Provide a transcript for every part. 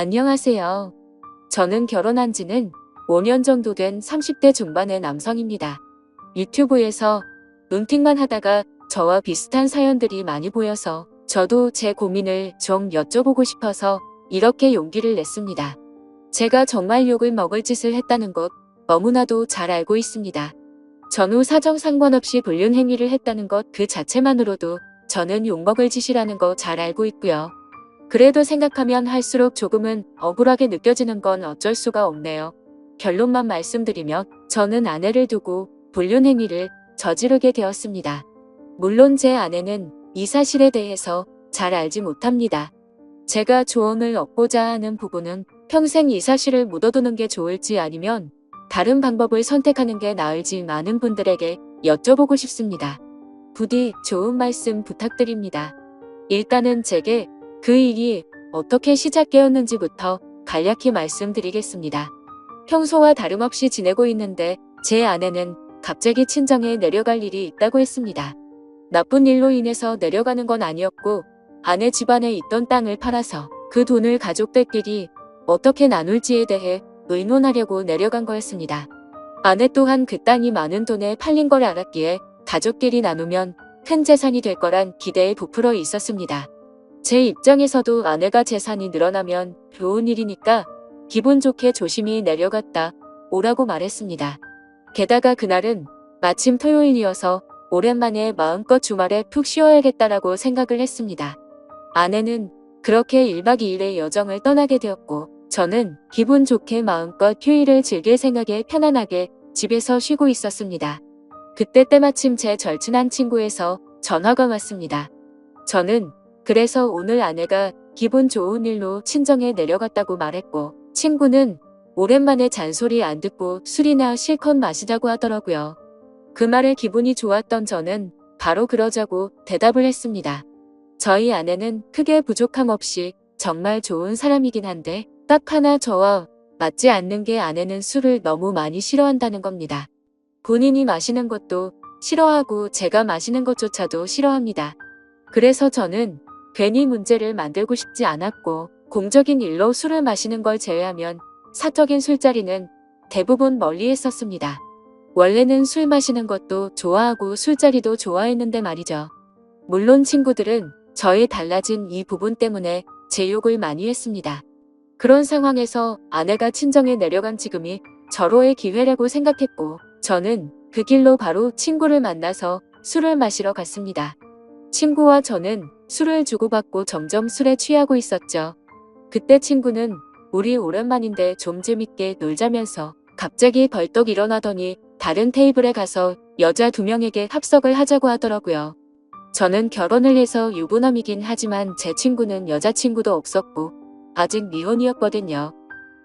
안녕하세요. 저는 결혼한 지는 5년 정도 된 30대 중반의 남성입니다. 유튜브에서 눈팅만 하다가 저와 비슷한 사연들이 많이 보여서 저도 제 고민을 좀 여쭤보고 싶어서 이렇게 용기를 냈습니다. 제가 정말 욕을 먹을 짓을 했다는 것 너무나도 잘 알고 있습니다. 전후 사정 상관없이 불륜 행위를 했다는 것 그 자체만으로도 저는 욕먹을 짓이라는 거 잘 알고 있고요. 그래도 생각하면 할수록 조금은 억울하게 느껴지는 건 어쩔 수가 없네요. 결론만 말씀드리면 저는 아내를 두고 불륜 행위를 저지르게 되었습니다. 물론 제 아내는 이 사실에 대해서 잘 알지 못합니다. 제가 조언을 얻고자 하는 부분은 평생 이 사실을 묻어두는 게 좋을지 아니면 다른 방법을 선택하는 게 나을지 많은 분들에게 여쭤보고 싶습니다. 부디 좋은 말씀 부탁드립니다. 일단은 제게 그 일이 어떻게 시작되었는지부터 간략히 말씀드리겠습니다. 평소와 다름없이 지내고 있는데 제 아내는 갑자기 친정에 내려갈 일이 있다고 했습니다. 나쁜 일로 인해서 내려가는 건 아니었고 아내 집안에 있던 땅을 팔아서 그 돈을 가족들끼리 어떻게 나눌지에 대해 의논하려고 내려간 거였습니다. 아내 또한 그 땅이 많은 돈에 팔린 걸 알았기에 가족끼리 나누면 큰 재산이 될 거란 기대에 부풀어 있었습니다. 제 입장에서도 아내가 재산이 늘어나면 좋은 일이니까 기분 좋게 조심히 내려갔다 오라고 말했습니다. 게다가 그날은 마침 토요일이어서 오랜만에 마음껏 주말에 푹 쉬어야겠다라고 생각을 했습니다. 아내는 그렇게 1박 2일의 여정을 떠나게 되었고 저는 기분 좋게 마음껏 휴일을 즐길 생각에 편안하게 집에서 쉬고 있었습니다. 그때 때마침 제 절친한 친구에서 전화가 왔습니다. 저는 그래서 오늘 아내가 기분 좋은 일로 친정에 내려갔다고 말했고 친구는 오랜만에 잔소리 안 듣고 술이나 실컷 마시자고 하더라고요. 그 말에 기분이 좋았던 저는 바로 그러자고 대답을 했습니다. 저희 아내는 크게 부족함 없이 정말 좋은 사람이긴 한데 딱 하나 저와 맞지 않는 게 아내는 술을 너무 많이 싫어한다는 겁니다. 본인이 마시는 것도 싫어하고 제가 마시는 것조차도 싫어합니다. 그래서 저는 괜히 문제를 만들고 싶지 않았고 공적인 일로 술을 마시는 걸 제외하면 사적인 술자리는 대부분 멀리 했었습니다. 원래는 술 마시는 것도 좋아하고 술자리도 좋아했는데 말이죠. 물론 친구들은 저의 달라진 이 부분 때문에 제 욕을 많이 했습니다. 그런 상황에서 아내가 친정에 내려간 지금이 절호의 기회라고 생각했고 저는 그 길로 바로 친구를 만나서 술을 마시러 갔습니다. 친구와 저는 술을 주고받고 점점 술에 취하고 있었죠. 그때 친구는 우리 오랜만인데 좀 재밌게 놀자면서 갑자기 벌떡 일어나더니 다른 테이블에 가서 여자 2명에게 합석을 하자고 하더라고요. 저는 결혼을 해서 유부남이긴 하지만 제 친구는 여자친구도 없었고 아직 미혼이었거든요.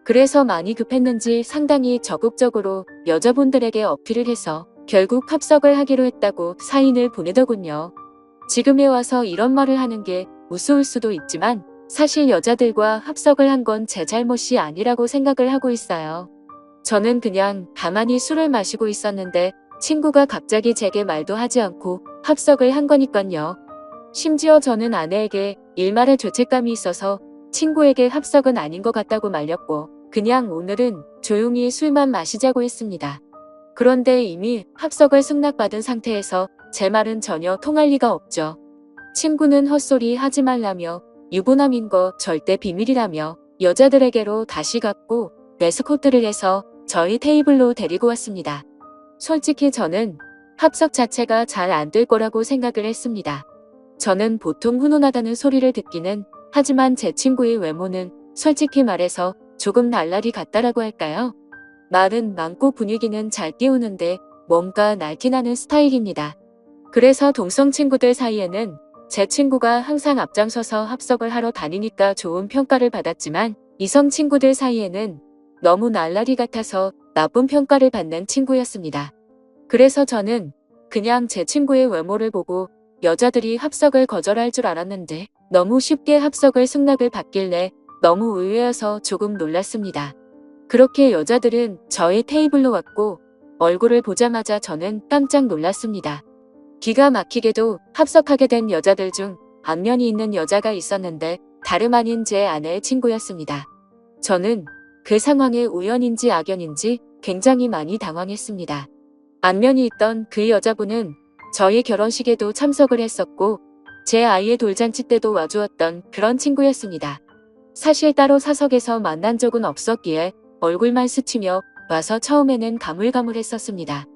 그래서 많이 급했는지 상당히 적극적으로 여자분들에게 어필을 해서 결국 합석을 하기로 했다고 사인을 보내더군요. 지금에 와서 이런 말을 하는 게 우스울 수도 있지만 사실 여자들과 합석을 한 건 제 잘못이 아니라고 생각을 하고 있어요. 저는 그냥 가만히 술을 마시고 있었는데 친구가 갑자기 제게 말도 하지 않고 합석을 한 거니깐요. 심지어 저는 아내에게 일말의 죄책감이 있어서 친구에게 합석은 아닌 것 같다고 말렸고 그냥 오늘은 조용히 술만 마시자고 했습니다. 그런데 이미 합석을 승낙받은 상태에서 제 말은 전혀 통할 리가 없죠. 친구는 헛소리 하지 말라며 유부남인 거 절대 비밀이라며 여자들에게로 다시 갔고 에스코트를 해서 저희 테이블로 데리고 왔습니다. 솔직히 저는 합석 자체가 잘 안 될 거라고 생각을 했습니다. 저는 보통 훈훈하다는 소리를 듣기는 하지만 제 친구의 외모는 솔직히 말해서 조금 날라리 같다라고 할까요? 말은 많고 분위기는 잘 띄우는데 뭔가 날티나는 스타일입니다. 그래서 동성 친구들 사이에는 제 친구가 항상 앞장서서 합석을 하러 다니니까 좋은 평가를 받았지만 이성 친구들 사이에는 너무 날라리 같아서 나쁜 평가를 받는 친구였습니다. 그래서 저는 그냥 제 친구의 외모를 보고 여자들이 합석을 거절할 줄 알았는데 너무 쉽게 합석을 승낙을 받길래 너무 의외여서 조금 놀랐습니다. 그렇게 여자들은 저의 테이블로 왔고 얼굴을 보자마자 저는 깜짝 놀랐습니다. 기가 막히게도 합석하게 된 여자들 중 안면이 있는 여자가 있었는데 다름 아닌 제 아내의 친구였습니다. 저는 그 상황에 우연인지 악연인지 굉장히 많이 당황했습니다. 안면이 있던 그 여자분은 저희 결혼식에도 참석을 했었고 제 아이의 돌잔치 때도 와주었던 그런 친구였습니다. 사실 따로 사석에서 만난 적은 없었기에 얼굴만 스치며 와서 처음에는 가물가물했었습니다.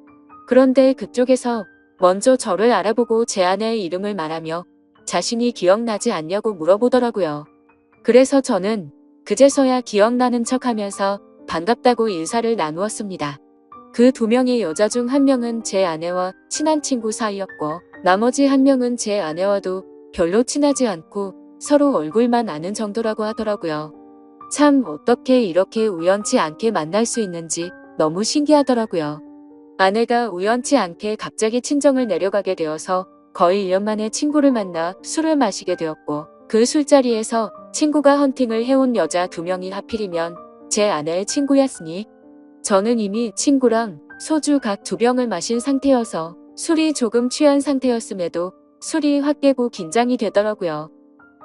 그런데 그쪽에서 먼저 저를 알아보고 제 아내의 이름을 말하며 자신이 기억나지 않냐고 물어보더라고요. 그래서 저는 그제서야 기억나는 척하면서 반갑다고 인사를 나누었습니다. 그 두 명의 여자 중 한 명은 제 아내와 친한 친구 사이였고 나머지 한 명은 제 아내와도 별로 친하지 않고 서로 얼굴만 아는 정도라고 하더라고요. 참 어떻게 이렇게 우연치 않게 만날 수 있는지 너무 신기하더라고요. 아내가 우연치 않게 갑자기 친정을 내려가게 되어서 거의 1년 만에 친구를 만나 술을 마시게 되었고 그 술자리에서 친구가 헌팅을 해온 여자 두 명이 하필이면 제 아내의 친구였으니 저는 이미 친구랑 소주 각 2병을 마신 상태여서 술이 조금 취한 상태였음에도 술이 확 깨고 긴장이 되더라고요.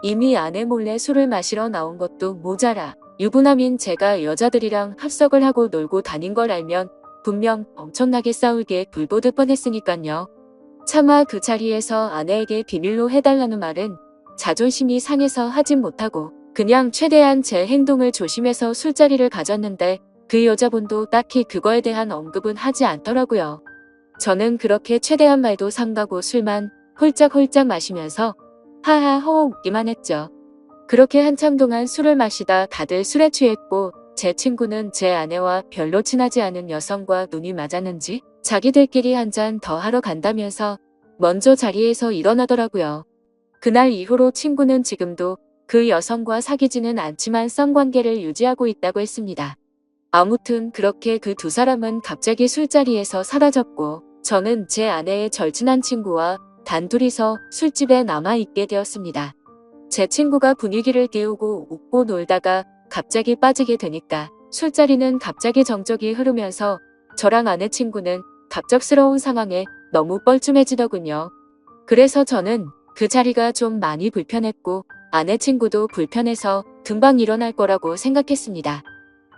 이미 아내 몰래 술을 마시러 나온 것도 모자라 유부남인 제가 여자들이랑 합석을 하고 놀고 다닌 걸 알면 분명 엄청나게 싸우게 불보듯 뻔했으니깐요. 차마 그 자리에서 아내에게 비밀로 해달라는 말은 자존심이 상해서 하진 못하고 그냥 최대한 제 행동을 조심해서 술자리를 가졌는데 그 여자분도 딱히 그거에 대한 언급은 하지 않더라고요. 저는 그렇게 최대한 말도 삼가고 술만 홀짝홀짝 마시면서 하하 허 웃기만 했죠. 그렇게 한참 동안 술을 마시다 다들 술에 취했고 제 친구는 제 아내와 별로 친하지 않은 여성과 눈이 맞았는지 자기들끼리 한 잔 더 하러 간다면서 먼저 자리에서 일어나더라고요. 그날 이후로 친구는 지금도 그 여성과 사귀지는 않지만 썸관계를 유지하고 있다고 했습니다. 아무튼 그렇게 그 두 사람은 갑자기 술자리에서 사라졌고 저는 제 아내의 절친한 친구와 단둘이서 술집에 남아있게 되었습니다. 제 친구가 분위기를 띄우고 웃고 놀다가 갑자기 빠지게 되니까 술자리는 갑자기 정적이 흐르면서 저랑 아내 친구는 갑작스러운 상황에 너무 뻘쭘해지더군요. 그래서 저는 그 자리가 좀 많이 불편했고 아내 친구도 불편해서 금방 일어날 거라고 생각했습니다.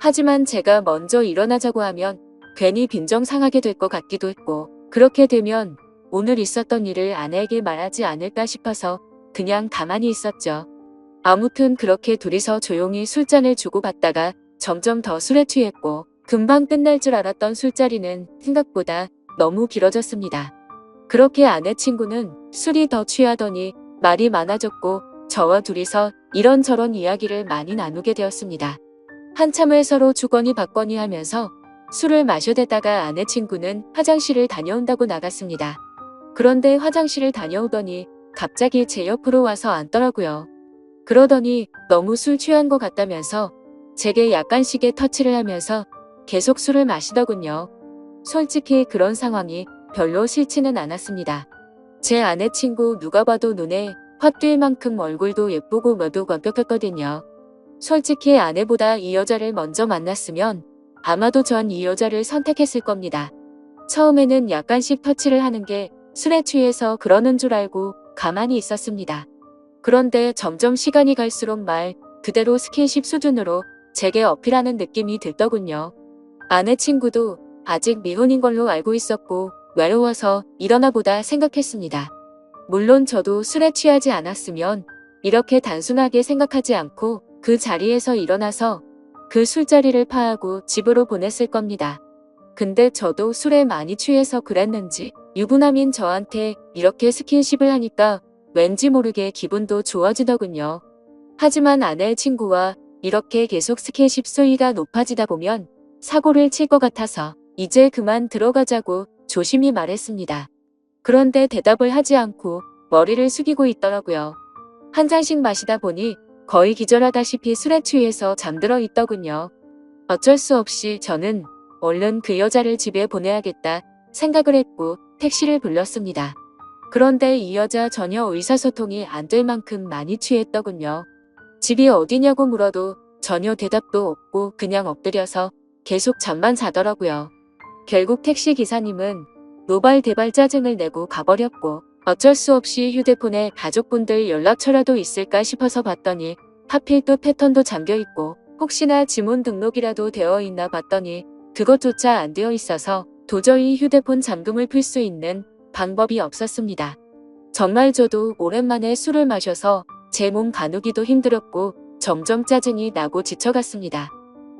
하지만 제가 먼저 일어나자고 하면 괜히 빈정상하게 될 것 같기도 했고 그렇게 되면 오늘 있었던 일을 아내에게 말하지 않을까 싶어서 그냥 가만히 있었죠. 아무튼 그렇게 둘이서 조용히 술잔을 주고받다가 점점 더 술에 취했고 금방 끝날 줄 알았던 술자리는 생각보다 너무 길어졌습니다. 그렇게 아내 친구는 술이 더 취하더니 말이 많아졌고 저와 둘이서 이런저런 이야기를 많이 나누게 되었습니다. 한참을 서로 주거니 받거니 하면서 술을 마셔대다가 아내 친구는 화장실을 다녀온다고 나갔습니다. 그런데 화장실을 다녀오더니 갑자기 제 옆으로 와서 앉더라고요. 그러더니 너무 술 취한 것 같다면서 제게 약간씩의 터치를 하면서 계속 술을 마시더군요. 솔직히 그런 상황이 별로 싫지는 않았습니다. 제 아내 친구 누가 봐도 눈에 확 띌 만큼 얼굴도 예쁘고 뭐도 완벽했거든요. 솔직히 아내보다 이 여자를 먼저 만났으면 아마도 전 이 여자를 선택했을 겁니다. 처음에는 약간씩 터치를 하는 게 술에 취해서 그러는 줄 알고 가만히 있었습니다. 그런데 점점 시간이 갈수록 말 그대로 스킨십 수준으로 제게 어필하는 느낌이 들더군요. 아내 친구도 아직 미혼인 걸로 알고 있었고 외로워서 일어나 보다 생각했습니다. 물론 저도 술에 취하지 않았으면 이렇게 단순하게 생각하지 않고 그 자리에서 일어나서 그 술자리를 파하고 집으로 보냈을 겁니다. 근데 저도 술에 많이 취해서 그랬는지 유부남인 저한테 이렇게 스킨십을 하니까 왠지 모르게 기분도 좋아지더군요. 하지만 아내의 친구와 이렇게 계속 스킨십 수위가 높아지다 보면 사고를 칠 것 같아서 이제 그만 들어가자고 조심히 말했습니다. 그런데 대답을 하지 않고 머리를 숙이고 있더라고요. 한 잔씩 마시다 보니 거의 기절하다시피 술에 취해서 잠들어 있더군요. 어쩔 수 없이 저는 얼른 그 여자를 집에 보내야겠다 생각을 했고 택시를 불렀습니다. 그런데 이 여자 전혀 의사소통이 안 될 만큼 많이 취했더군요. 집이 어디냐고 물어도 전혀 대답도 없고 그냥 엎드려서 계속 잠만 자더라고요. 결국 택시 기사님은 노발대발 짜증을 내고 가버렸고 어쩔 수 없이 휴대폰에 가족분들 연락처라도 있을까 싶어서 봤더니 하필 또 패턴도 잠겨있고 혹시나 지문 등록이라도 되어 있나 봤더니 그것조차 안 되어 있어서 도저히 휴대폰 잠금을 풀 수 있는 방법이 없었습니다. 정말 저도 오랜만에 술을 마셔서 제 몸 가누기도 힘들었고 점점 짜증이 나고 지쳐갔습니다.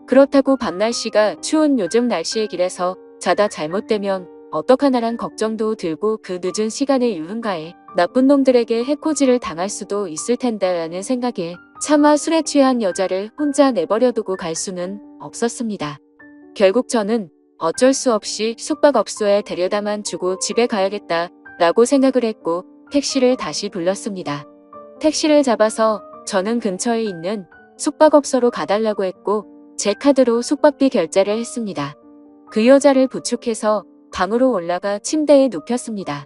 그렇다고 밤 날씨가 추운 요즘 날씨의 길에서 자다 잘못되면 어떡하나란 걱정도 들고 그 늦은 시간에 유흥가에 나쁜 놈들에게 해코지를 당할 수도 있을 텐데 라는 생각에 차마 술에 취한 여자를 혼자 내버려두고 갈 수는 없었습니다. 결국 저는 어쩔 수 없이 숙박업소에 데려다만 주고 집에 가야겠다 라고 생각을 했고 택시를 다시 불렀습니다. 택시를 잡아서 저는 근처에 있는 숙박업소로 가달라고 했고 제 카드로 숙박비 결제를 했습니다. 그 여자를 부축해서 방으로 올라가 침대에 눕혔습니다.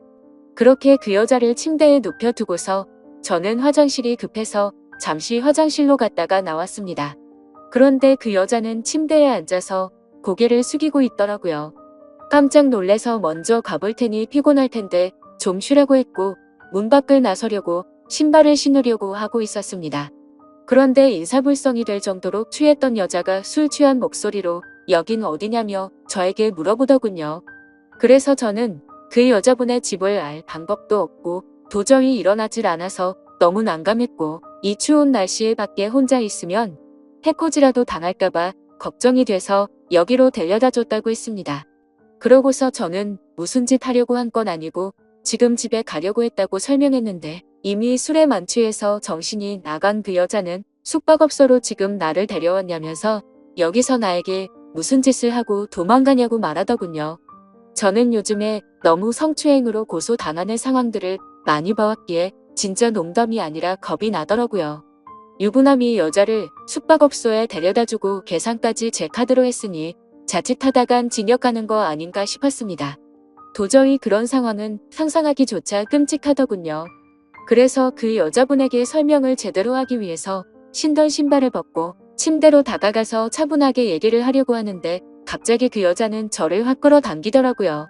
그렇게 그 여자를 침대에 눕혀두고서 저는 화장실이 급해서 잠시 화장실로 갔다가 나왔습니다. 그런데 그 여자는 침대에 앉아서 고개를 숙이고 있더라고요. 깜짝 놀래서 먼저 가볼 테니 피곤할 텐데 좀 쉬라고 했고 문 밖을 나서려고 신발을 신으려고 하고 있었습니다. 그런데 인사불성이 될 정도로 취했던 여자가 술 취한 목소리로 여긴 어디냐며 저에게 물어보더군요. 그래서 저는 그 여자분의 집을 알 방법도 없고 도저히 일어나질 않아서 너무 난감했고 이 추운 날씨에 밖에 혼자 있으면 해코지라도 당할까봐 걱정이 돼서 여기로 데려다 줬다고 했습니다. 그러고서 저는 무슨 짓 하려고 한 건 아니고 지금 집에 가려고 했다고 설명했는데 이미 술에 만취해서 정신이 나간 그 여자는 숙박업소로 지금 나를 데려왔냐면서 여기서 나에게 무슨 짓을 하고 도망가냐고 말하더군요. 저는 요즘에 너무 성추행으로 고소당하는 상황들을 많이 봐왔기에 진짜 농담이 아니라 겁이 나더라고요. 유부남이 여자를 숙박업소에 데려다주고 계산까지 제 카드로 했으니 자칫하다간 징역 가는 거 아닌가 싶었습니다. 도저히 그런 상황은 상상하기조차 끔찍하더군요. 그래서 그 여자분에게 설명을 제대로 하기 위해서 신던 신발을 벗고 침대로 다가가서 차분하게 얘기를 하려고 하는데 갑자기 그 여자는 저를 확 끌어당기더라고요.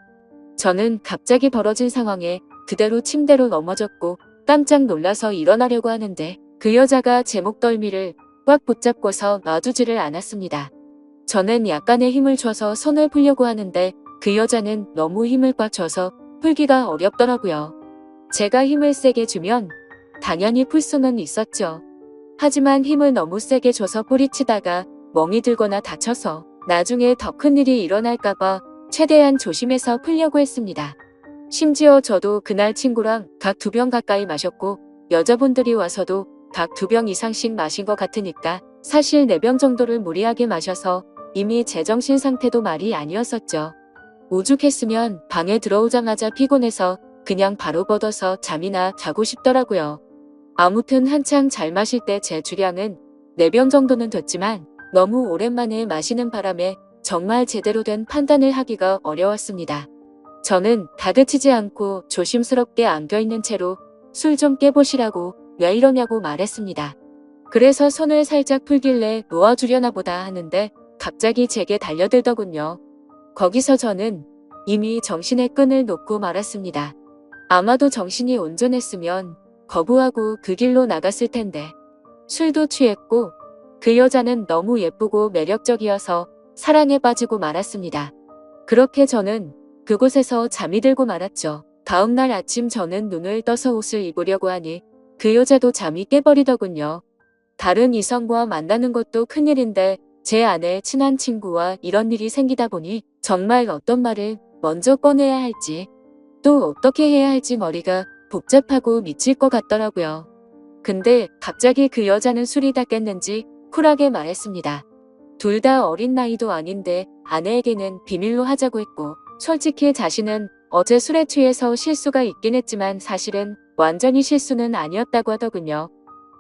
저는 갑자기 벌어진 상황에 그대로 침대로 넘어졌고 깜짝 놀라서 일어나려고 하는데 그 여자가 제 목덜미를 꽉 붙잡고서 놔주지를 않았습니다. 저는 약간의 힘을 줘서 손을 풀려고 하는데 그 여자는 너무 힘을 꽉 줘서 풀기가 어렵더라고요. 제가 힘을 세게 주면 당연히 풀 수는 있었죠. 하지만 힘을 너무 세게 줘서 뿌리치다가 멍이 들거나 다쳐서 나중에 더 큰 일이 일어날까봐 최대한 조심해서 풀려고 했습니다. 심지어 저도 그날 친구랑 각 2병 가까이 마셨고 여자분들이 와서도 각 2병 이상씩 마신 것 같으니까 사실 4병 정도를 무리하게 마셔서 이미 제정신 상태도 말이 아니었었죠. 오죽했으면 방에 들어오자마자 피곤해서 그냥 바로 뻗어서 잠이나 자고 싶더라고요. 아무튼 한창 잘 마실 때 제 주량은 4병 정도는 됐지만 너무 오랜만에 마시는 바람에 정말 제대로 된 판단을 하기가 어려웠습니다. 저는 다그치지 않고 조심스럽게 안겨있는 채로 술 좀 깨보시라고 왜 이러냐고 말했습니다. 그래서 손을 살짝 풀길래 놓아주려나 보다 하는데 갑자기 제게 달려들더군요. 거기서 저는 이미 정신의 끈을 놓고 말았습니다. 아마도 정신이 온전했으면 거부하고 그 길로 나갔을 텐데 술도 취했고 그 여자는 너무 예쁘고 매력적이어서 사랑에 빠지고 말았습니다. 그렇게 저는 그곳에서 잠이 들고 말았죠. 다음날 아침 저는 눈을 떠서 옷을 입으려고 하니 그 여자도 잠이 깨버리더군요. 다른 이성과 만나는 것도 큰일인데 제 아내의 친한 친구와 이런 일이 생기다 보니 정말 어떤 말을 먼저 꺼내야 할지 또 어떻게 해야 할지 머리가 복잡하고 미칠 것 같더라고요. 근데 갑자기 그 여자는 술이 다 깼는지 쿨하게 말했습니다. 둘 다 어린 나이도 아닌데 아내에게는 비밀로 하자고 했고 솔직히 자신은 어제 술에 취해서 실수가 있긴 했지만 사실은 완전히 실수는 아니었다고 하더군요.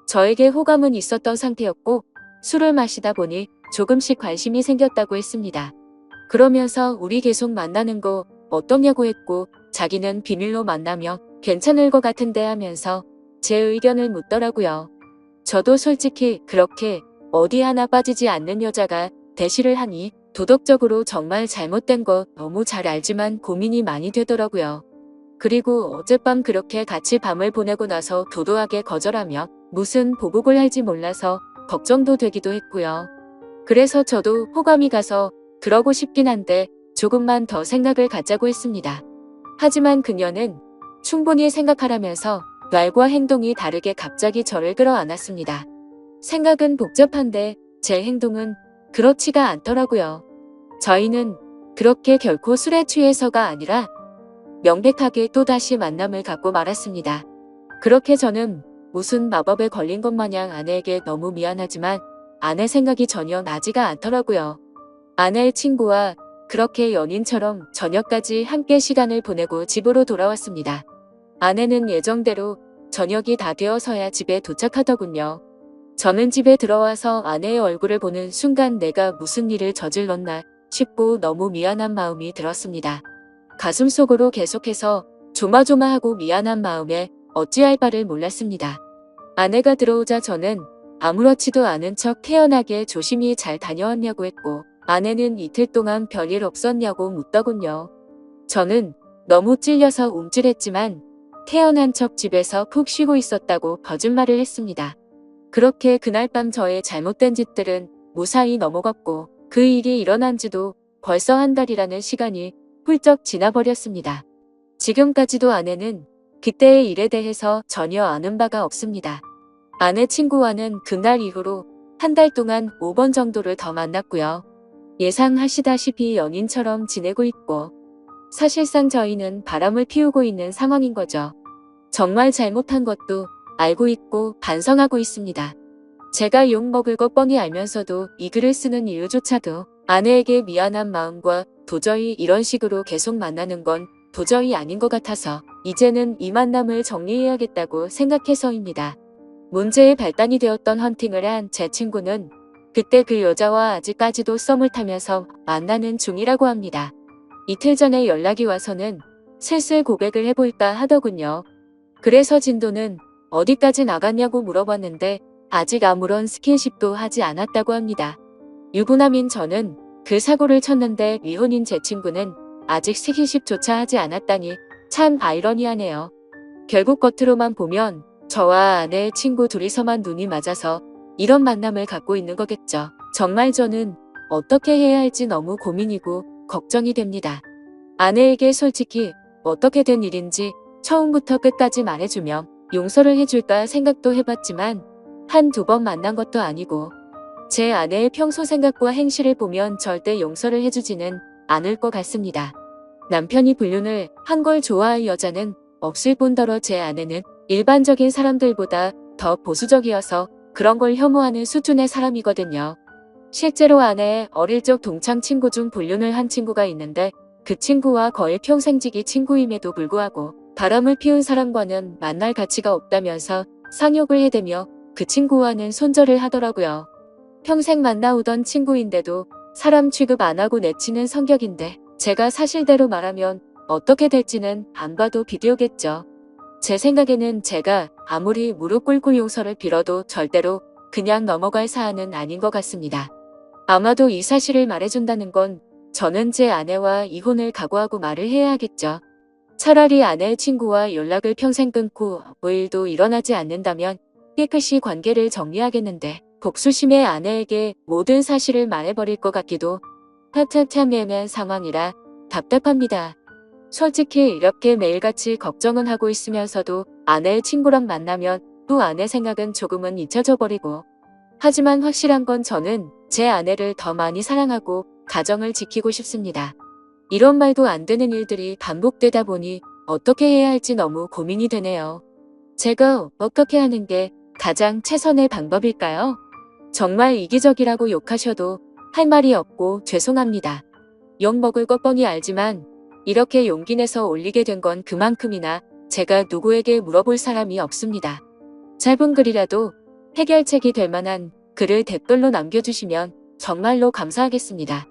저에게 호감은 있었던 상태였고 술을 마시다 보니 조금씩 관심이 생겼다고 했습니다. 그러면서 우리 계속 만나는 거 어떠냐고 했고 자기는 비밀로 만나면 괜찮을 것 같은데 하면서 제 의견을 묻더라고요. 저도 솔직히 그렇게 어디 하나 빠지지 않는 여자가 대시를 하니 도덕적으로 정말 잘못된 거 너무 잘 알지만 고민이 많이 되더라고요. 그리고 어젯밤 그렇게 같이 밤을 보내고 나서 도도하게 거절하며 무슨 보복을 할지 몰라서 걱정도 되기도 했고요. 그래서 저도 호감이 가서 그러고 싶긴 한데 조금만 더 생각을 갖자고 했습니다. 하지만 그녀는 충분히 생각하라면서 말과 행동이 다르게 갑자기 저를 끌어안았습니다. 생각은 복잡한데 제 행동은 그렇지가 않더라고요. 저희는 그렇게 결코 술에 취해서가 아니라 명백하게 또다시 만남을 갖고 말았습니다. 그렇게 저는 무슨 마법에 걸린 것 마냥 아내에게 너무 미안하지만 아내 생각이 전혀 나지가 않더라고요. 아내의 친구와 그렇게 연인처럼 저녁까지 함께 시간을 보내고 집으로 돌아왔습니다. 아내는 예정대로 저녁이 다 되어서야 집에 도착하더군요. 저는 집에 들어와서 아내의 얼굴을 보는 순간 내가 무슨 일을 저질렀나 싶고 너무 미안한 마음이 들었습니다. 가슴속으로 계속해서 조마조마하고 미안한 마음에 어찌할 바를 몰랐습니다. 아내가 들어오자 저는 아무렇지도 않은 척 태연하게 조심히 잘 다녀왔냐고 했고 아내는 이틀 동안 별일 없었냐고 묻더군요. 저는 너무 찔려서 움찔했지만 태연한 척 집에서 푹 쉬고 있었다고 거짓말을 했습니다. 그렇게 그날 밤 저의 잘못된 짓들은 무사히 넘어갔고 그 일이 일어난 지도 벌써 한 달이라는 시간이 훌쩍 지나버렸습니다. 지금까지도 아내는 그때의 일에 대해서 전혀 아는 바가 없습니다. 아내 친구와는 그날 이후로 한 달 동안 5번 정도를 더 만났고요. 예상하시다시피 연인처럼 지내고 있고 사실상 저희는 바람을 피우고 있는 상황인 거죠. 정말 잘못한 것도 알고 있고 반성하고 있습니다. 제가 욕먹을 것 뻔히 알면서도 이 글을 쓰는 이유조차도 아내에게 미안한 마음과 도저히 이런 식으로 계속 만나는 건 도저히 아닌 것 같아서 이제는 이 만남을 정리해야겠다고 생각해서입니다. 문제의 발단이 되었던 헌팅을 한 제 친구는 그때 그 여자와 아직까지도 썸을 타면서 만나는 중이라고 합니다. 이틀 전에 연락이 와서는 슬슬 고백을 해볼까 하더군요. 그래서 진도는 어디까지 나갔냐고 물어봤는데 아직 아무런 스킨십도 하지 않았다고 합니다. 유부남인 저는 그 사고를 쳤는데 미혼인 제 친구는 아직 스킨십조차 하지 않았다니 참 아이러니하네요. 결국 겉으로만 보면 저와 아내의 친구 둘이서만 눈이 맞아서 이런 만남을 갖고 있는 거겠죠. 정말 저는 어떻게 해야 할지 너무 고민이고 걱정이 됩니다. 아내에게 솔직히 어떻게 된 일인지 처음부터 끝까지 말해주며 용서를 해줄까 생각도 해봤지만 한두 번 만난 것도 아니고 제 아내의 평소 생각과 행실을 보면 절대 용서를 해주지는 않을 것 같습니다. 남편이 불륜을 한 걸 좋아할 여자는 없을 뿐더러 제 아내는 일반적인 사람들보다 더 보수적이어서 그런 걸 혐오하는 수준의 사람이거든요. 실제로 아내의 어릴 적 동창 친구 중 불륜을 한 친구가 있는데 그 친구와 거의 평생지기 친구임에도 불구하고 바람을 피운 사람과는 만날 가치가 없다면서 상욕을 해대며 그 친구와는 손절을 하더라고요. 평생 만나오던 친구인데도 사람 취급 안 하고 내치는 성격인데 제가 사실대로 말하면 어떻게 될지는 안 봐도 비디오겠죠. 제 생각에는 제가 아무리 무릎 꿇고 용서를 빌어도 절대로 그냥 넘어갈 사안은 아닌 것 같습니다. 아마도 이 사실을 말해준다는 건 저는 제 아내와 이혼을 각오하고 말을 해야 하겠죠. 차라리 아내의 친구와 연락을 평생 끊고 아무 일도 일어나지 않는다면 깨끗이 관계를 정리하겠는데 복수심에 아내에게 모든 사실을 말해버릴 것 같기도 참 애매한 상황이라 답답합니다. 솔직히 이렇게 매일같이 걱정은 하고 있으면서도 아내의 친구랑 만나면 또 아내 생각은 조금은 잊혀져 버리고 하지만 확실한 건 저는 제 아내를 더 많이 사랑하고 가정을 지키고 싶습니다. 이런 말도 안 되는 일들이 반복되다 보니 어떻게 해야 할지 너무 고민이 되네요. 제가 어떻게 하는 게 가장 최선의 방법일까요? 정말 이기적이라고 욕하셔도 할 말이 없고 죄송합니다. 욕먹을 것 뻔히 알지만 이렇게 용기 내서 올리게 된 건 그만큼이나 제가 누구에게 물어볼 사람이 없습니다. 짧은 글이라도 해결책이 될 만한 글을 댓글로 남겨주시면 정말로 감사하겠습니다.